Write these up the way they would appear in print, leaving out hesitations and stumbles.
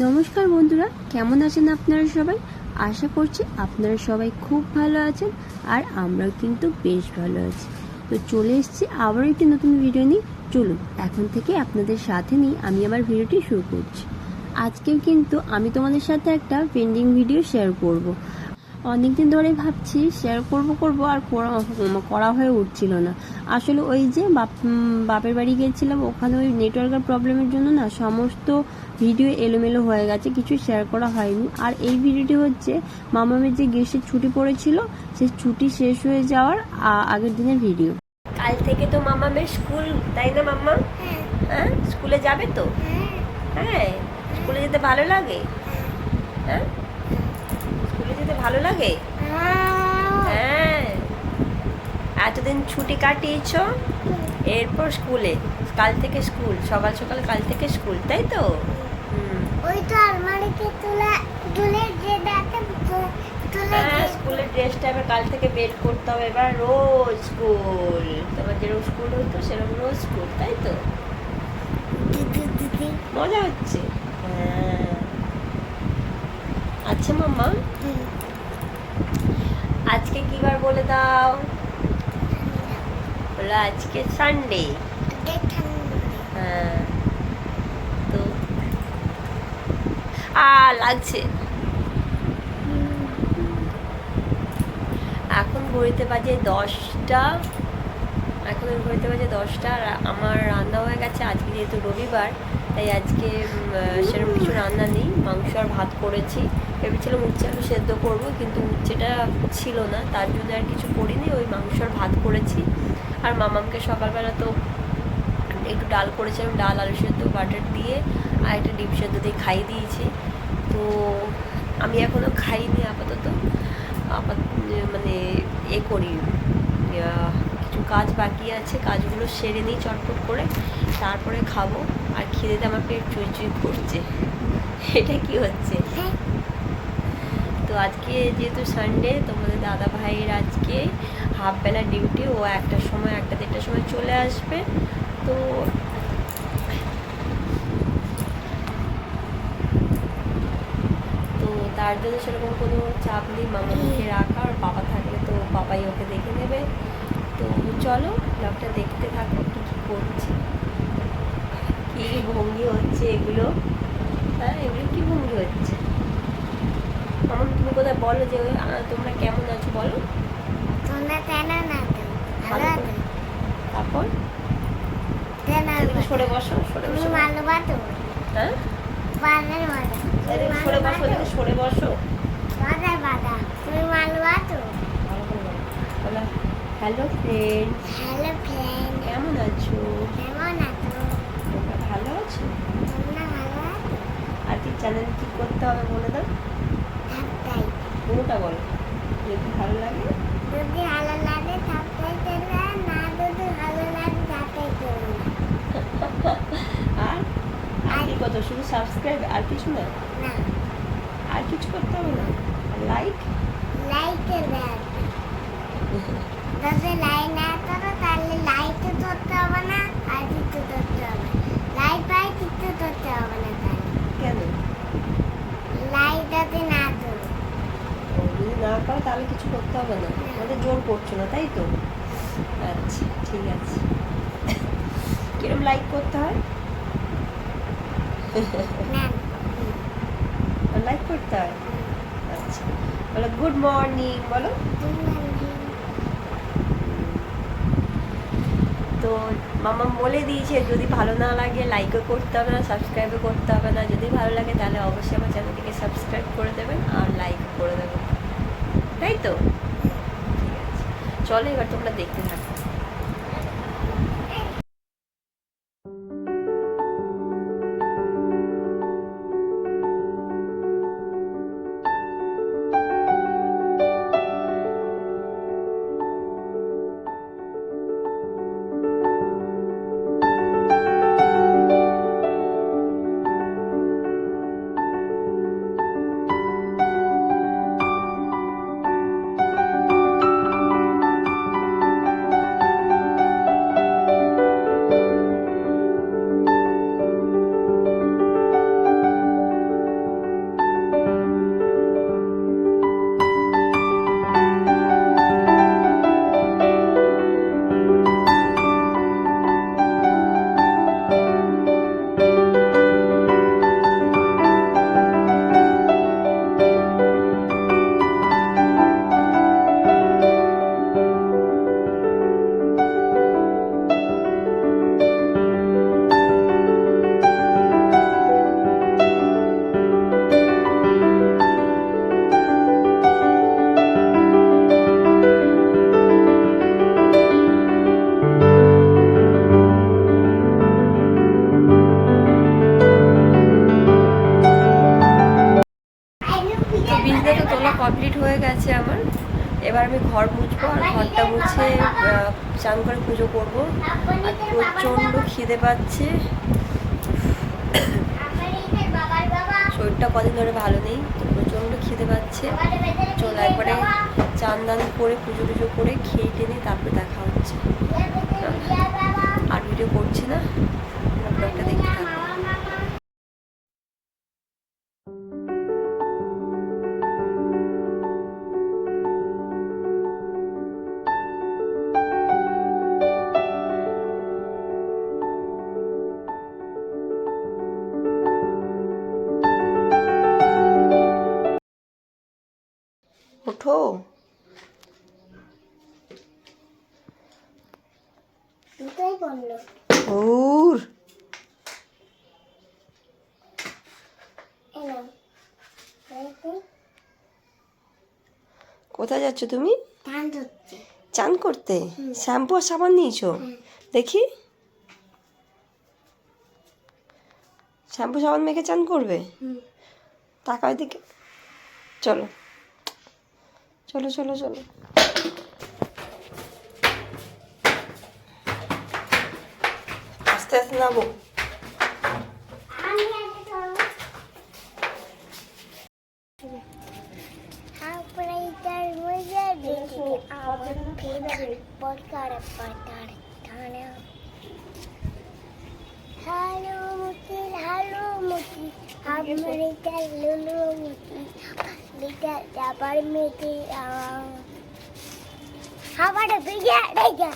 নমস্কার বন্ধুরা, কেমন আছেন আপনারা সবাই? আশা করছি আপনারা সবাই খুব ভালো আছেন আর আমরাও কিন্তু বেশ ভালো আছি। তো চলে এসেছি আবার একটি নতুন ভিডিও নিয়ে। চলুন এখন থেকে আপনাদের সাথে নিয়ে আমি আমার ভিডিওটি শুরু করছি। আজকেও কিন্তু আমি তোমাদের সাথে একটা পেন্ডিং ভিডিও শেয়ার করব। অনেকদিন ধরে ভাবছি শেয়ার করব আর করা হয়ে উঠছিল না। আসলে ওই যে বাপের বাড়ি গিয়েছিলাম, ওখানে ওই নেটওয়ার্কের প্রবলেমের জন্য না সমস্ত ভিডিও এলোমেলো হয়ে গেছে, কিছু শেয়ার করা হয়নি। আর এই ভিডিওটি হচ্ছে মামামের যে গ্রীষ্মের ছুটি পড়েছিল, সেই ছুটি শেষ হয়ে যাওয়ার আগের দিনের ভিডিও। কাল থেকে তো মামামের স্কুল, তাই না মাম্মা? হ্যাঁ, স্কুলে যাবে তো? হ্যাঁ, স্কুলে যেতে ভালো লাগে? হ্যাঁ, স্কুলে যেতে ভালো লাগে? হ্যাঁ, এতদিন ছুটি কাটিয়েছ, এরপর স্কুলে, কাল থেকে স্কুল, সকাল সকাল কাল থেকে স্কুল, তাই তো? ওই তো আলমারিতে স্কুলের ড্রেসটা এবার কাল থেকে বের করতে হবে। এবার রোজ স্কুল, তোমার যেরকম স্কুল হতো সেরকম রোজ স্কুল, তাই তো? মজা হচ্ছে? হ্যাঁ। আচ্ছা মাম্মা, আজকে কি বার বলে দাও? বলো আজকে সানডে। হ্যাঁ, তো লাগছে। এখন ঘড়িতে বাজে 10টা। আর আমার রান্না হয়ে গেছে। আজকে যেহেতু রবিবার, তাই আজকে সেরকম কিছু রান্না নেই, মাংস আর ভাত করেছি। ভেবেছিলাম উচ্ছে আলু সেদ্ধ করবো, কিন্তু উচ্ছেটা ছিল না, তার জন্য আর কিছু করিনি, ওই মাংস আর ভাত করেছি। আর মামামকে সকালবেলা তো একটু ডাল করেছিলাম, ডাল আলু সেদ্ধ বাটার দিয়ে আর একটা ডিম সেদ্ধ দিয়ে খাইয়ে দিয়েছি। তো আমি এখনও খাইনি আপাতত, মানে করি, কিছু কাজ বাকি আছে, কাজগুলো সেরে নিই চটপট করে, তারপরে খাবো। আর খিদেতে আমার পেট চুই চুই করছে। এটা কি হচ্ছে? তো আজকে যেহেতু সানডে, তোমাদের দাদা ভাইয়ের আজকে হাফ বেলা ডিউটি, ও 1টার সময় চলে আসবে। তো তার জন্য সেরকম কোনো চাপ নেই, মামাকে রাখা, আর বাবা থাকলে তো বাবাই ওকে দেখে নেবে। তো চলো ব্লগটা দেখতে থাকো, কী কী করছি, কী ভঙ্গি হচ্ছে এগুলো। হ্যাঁ, এগুলো কী ভঙ্গি হচ্ছে? মামা তুমি কোথায় বলো যে তোমরা কেমন আছো বলো। তারপর সরে বসো, সরে বসো। হ্যাঁ, সরে বসো, সরে বসো। হ্যালো ফ্রেন্ড, কেমন আছো? তোমরা ভালো আছো? আর কি চ্যানেল কি করতে হবে বলে দাও, কোনোটা বলো, যদি ভালো লাগে। আর আর কি কত, শুধু সাবস্ক্রাইব আর কিছু না? আর কিছু করতে হবে না? লাইক যদি লাইক না করো তাহলে লাইকও ধরতে হবে না, আর কিছু ধরতে হবে। লাইক পাই কিছু ধরতে হবে না। তাহলে কেন? লাইক যদি না ধরো, যদি না করো তাহলে কিছু করতে হবে না, আমাদের জোর করছো না, তাই তো? আচ্ছা ঠিক আছে। কিরম লাইক করতে হয়? লাইক করতে হয়? আচ্ছা, বলো গুড মর্নিং বলো। তো মামা বলে দিয়েছে, যদি ভালো না লাগে লাইকও করতে হবে না, সাবস্ক্রাইবও করতে হবে না। যদি ভালো লাগে তাহলে অবশ্যই আমার চ্যানেলটিকে সাবস্ক্রাইব করে দেবেন আর লাইক করে দেবেন, তাই তো? ঠিক আছে, চলো এবার তোমরা দেখতে থাকো। তোলা কমপ্লিট হয়ে গেছে আমার। এবার আমি ঘর মুছবো, আর ঘরটা মুছে চান করে পুজো করবো। আর প্রচণ্ড খিদে পাচ্ছে, শরীরটা কদিন ধরে ভালো নেই, তো প্রচণ্ড খিদে পাচ্ছে। চলো একবারে চান দান করে পুজো টুজো করে খেয়ে টেনে তারপরে দেখা হচ্ছে। আর ভিডিও করছি না, ব্লগটা দেখতে থাকো। ওঠো, দুটোই বললো ওর এলো কোথায় যাচ্ছ তুমি? ধান ধরছে। চান করতে? শ্যাম্পু আর সাবান নিয়েছো? দেখি, শ্যাম্পু সাবান মেখে চান করবে? তাকাও এদিকে, চলো চলো চলো চলো। আস্তে আস্তে নামো। আমি আগে ধরো। আপনার মজা দেখি আমার পটকার পাতার ধানা। হ্যালো মুতি আমার এটা লুলু মুতি লিটা যাবার মেতে হাওয়াটা বেজা রেজা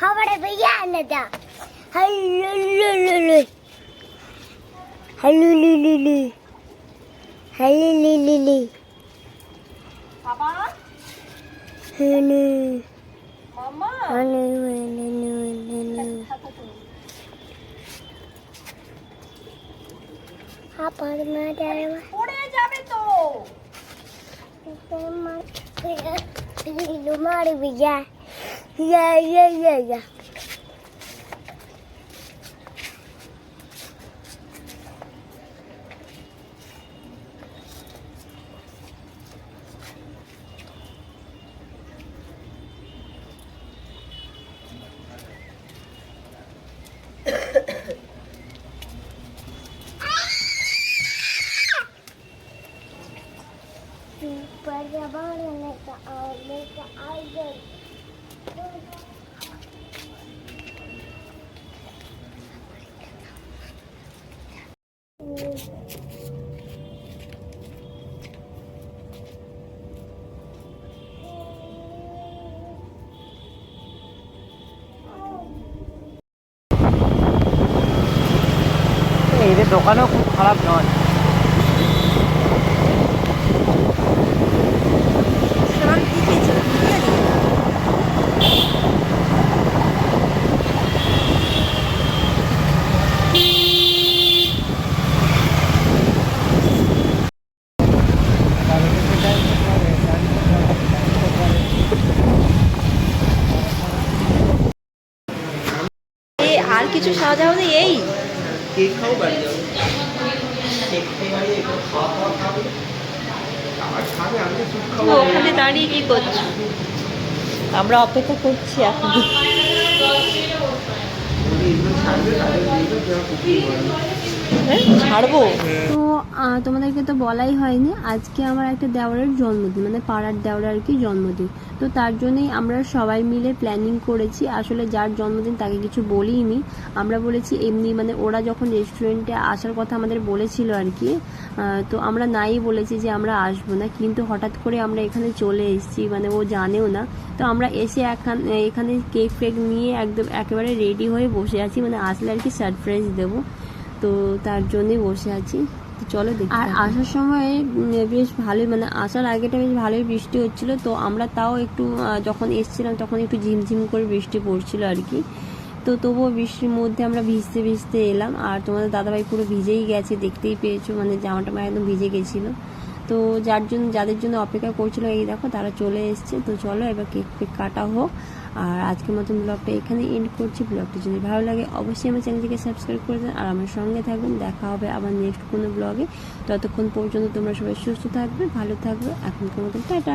হাওয়াটা বেজা না দা হ্যালো লুলু হ্যালো লুলু হ্যালো লুলু বাবা, হ্যালো মামা, হ্যালো আপার মাদার পড়ে যাবে তো। মারি বিজা ইয়া ইয়া ইয়া ইয়া এদের দোকানও খুব খারাপ নয়। আর কিছু সাজা হলে এই কেক খাও বাড়ি যাও। ওখানে দাঁড়িয়ে কি করছো? আমরা অপেক্ষা করছি এখন। ছাড়বো তো। তোমাদেরকে তো বলাই হয়নি, আজকে আমার একটা দেওরের জন্মদিন, মানে পাড়ার দেওরের আর কি জন্মদিন। তো তার জন্যই আমরা সবাই মিলে প্ল্যানিং করেছি। আসলে যার জন্মদিন তাকে কিছু বলিনি, আমরা বলেছি এমনি, মানে ওরা যখন রেস্টুরেন্টে আসার কথা আমাদের বলেছিল আর কি, তো আমরা নাই বলেছি যে আমরা আসবো না, কিন্তু হঠাৎ করে আমরা এখানে চলে এসেছি, মানে ও জানেও না। তো আমরা এসে এখানে কেক ফেক নিয়ে একদম একেবারে রেডি হয়ে বসে আছি, মানে আসলে আর কি সারপ্রাইজ দেবো, তো তার জন্যই বসে আছি। তো চলো দেখি। আর আসার সময় বেশ ভালোই, মানে আসার আগেটা বেশ ভালোই বৃষ্টি হচ্ছিল, তো আমরা তাও একটু যখন এসছিলাম তখন একটু ঝিমঝিম করে বৃষ্টি পড়ছিল আর কি। তো তবুও বৃষ্টির মধ্যে আমরা ভিজতে ভিজতে এলাম, আর তোমাদের দাদাভাই পুরো ভিজেই গেছে, দেখতেই পেয়েছো, মানে জামাটা একদম ভিজে গেছিলো। তো যাদের জন্য অপেক্ষা করছিল এই দেখো তারা চলে এসছে। তো চলো এবার কেক ফেক কাটা হোক। আর আজকের মতন ব্লগটা এখানে এন্ড করছি। ব্লগটা যদি ভালো লাগে অবশ্যই আমার চ্যানেলটিকে সাবস্ক্রাইব করে দেন আর আমার সঙ্গে থাকবেন। দেখা হবে আবার নেক্সট কোনো ব্লগে। ততক্ষণ পর্যন্ত তোমরা সবাই সুস্থ থাকবে, ভালো থাকবে। এখনকার মতন টাটা।